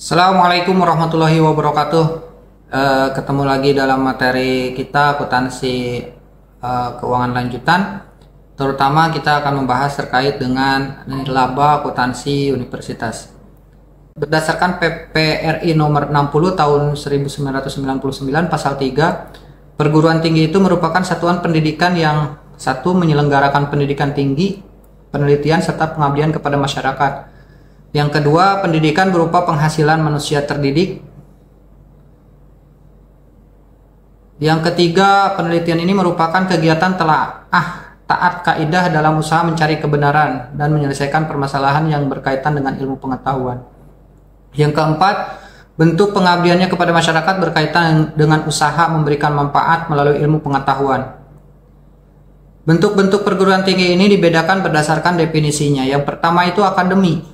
Assalamualaikum warahmatullahi wabarakatuh. Ketemu lagi dalam materi kita akuntansi keuangan lanjutan. Terutama kita akan membahas terkait dengan laba akuntansi universitas. Berdasarkan PPRI nomor 60 tahun 1999 pasal 3, perguruan tinggi itu merupakan satuan pendidikan yang satu menyelenggarakan pendidikan tinggi, penelitian serta pengabdian kepada masyarakat. Yang kedua, pendidikan berupa penghasilan manusia terdidik. Yang ketiga, penelitian ini merupakan kegiatan taat kaidah dalam usaha mencari kebenaran dan menyelesaikan permasalahan yang berkaitan dengan ilmu pengetahuan. Yang keempat, bentuk pengabdiannya kepada masyarakat berkaitan dengan usaha memberikan manfaat melalui ilmu pengetahuan. Bentuk-bentuk perguruan tinggi ini dibedakan berdasarkan definisinya. Yang pertama itu akademi,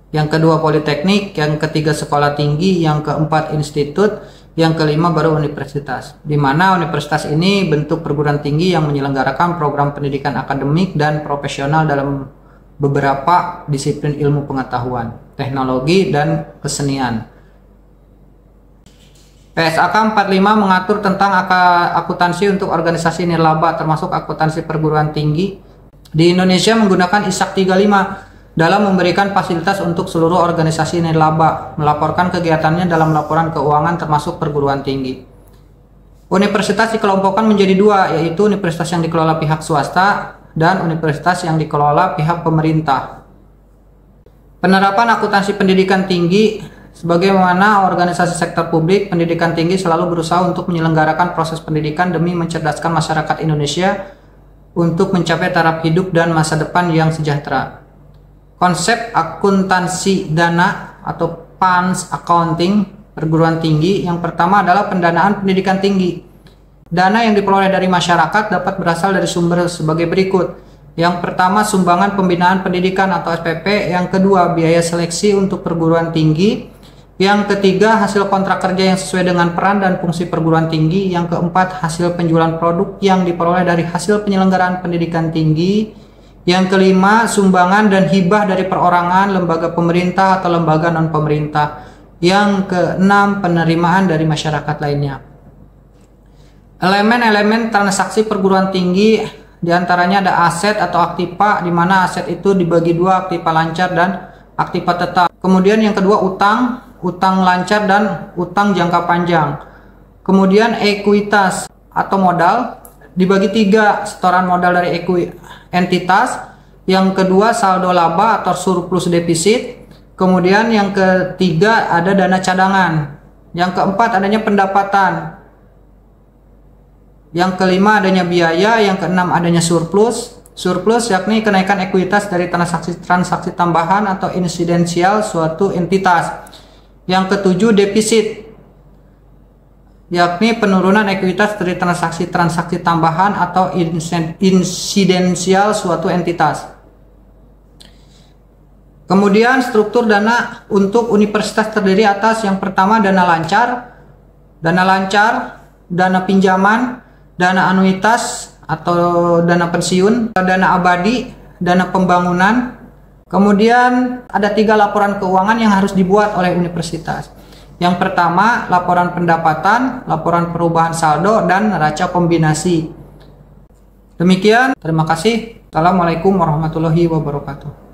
yang kedua politeknik, yang ketiga sekolah tinggi, yang keempat institut, yang kelima baru universitas. Di mana universitas ini bentuk perguruan tinggi yang menyelenggarakan program pendidikan akademik dan profesional dalam beberapa disiplin ilmu pengetahuan, teknologi, dan kesenian. PSAK 45 mengatur tentang akuntansi untuk organisasi nirlaba termasuk akuntansi perguruan tinggi. Di Indonesia menggunakan ISAK 35 dalam memberikan fasilitas untuk seluruh organisasi nirlaba melaporkan kegiatannya dalam laporan keuangan termasuk perguruan tinggi. Universitas dikelompokkan menjadi dua, yaitu universitas yang dikelola pihak swasta dan universitas yang dikelola pihak pemerintah. Penerapan akuntansi pendidikan tinggi, sebagaimana organisasi sektor publik, pendidikan tinggi selalu berusaha untuk menyelenggarakan proses pendidikan demi mencerdaskan masyarakat Indonesia untuk mencapai taraf hidup dan masa depan yang sejahtera. Konsep akuntansi dana atau funds accounting perguruan tinggi yang pertama adalah pendanaan pendidikan tinggi. Dana yang diperoleh dari masyarakat dapat berasal dari sumber sebagai berikut. Yang pertama, sumbangan pembinaan pendidikan atau SPP. Yang kedua, biaya seleksi untuk perguruan tinggi. Yang ketiga, hasil kontrak kerja yang sesuai dengan peran dan fungsi perguruan tinggi. Yang keempat, hasil penjualan produk yang diperoleh dari hasil penyelenggaraan pendidikan tinggi. Yang kelima, sumbangan dan hibah dari perorangan, lembaga pemerintah atau lembaga non-pemerintah. Yang keenam, penerimaan dari masyarakat lainnya. Elemen-elemen transaksi perguruan tinggi diantaranya ada aset atau aktiva, di mana aset itu dibagi dua, aktiva lancar dan aktiva tetap. Kemudian yang kedua utang lancar dan utang jangka panjang. Kemudian ekuitas atau modal dibagi tiga, setoran modal dari entitas. Yang kedua saldo laba atau surplus defisit. Kemudian yang ketiga ada dana cadangan. Yang keempat adanya pendapatan. Yang kelima adanya biaya. Yang keenam adanya surplus. Surplus yakni kenaikan ekuitas dari transaksi tambahan atau insidensial suatu entitas. Yang ketujuh defisit, yakni penurunan ekuitas dari transaksi tambahan atau insidensial suatu entitas. Kemudian struktur dana untuk universitas terdiri atas yang pertama dana lancar, dana pinjaman, dana anuitas atau dana pensiun, dana abadi, dana pembangunan. Kemudian ada tiga laporan keuangan yang harus dibuat oleh universitas. Yang pertama, laporan pendapatan, laporan perubahan saldo, dan neraca kombinasi. Demikian, terima kasih. Assalamualaikum warahmatullahi wabarakatuh.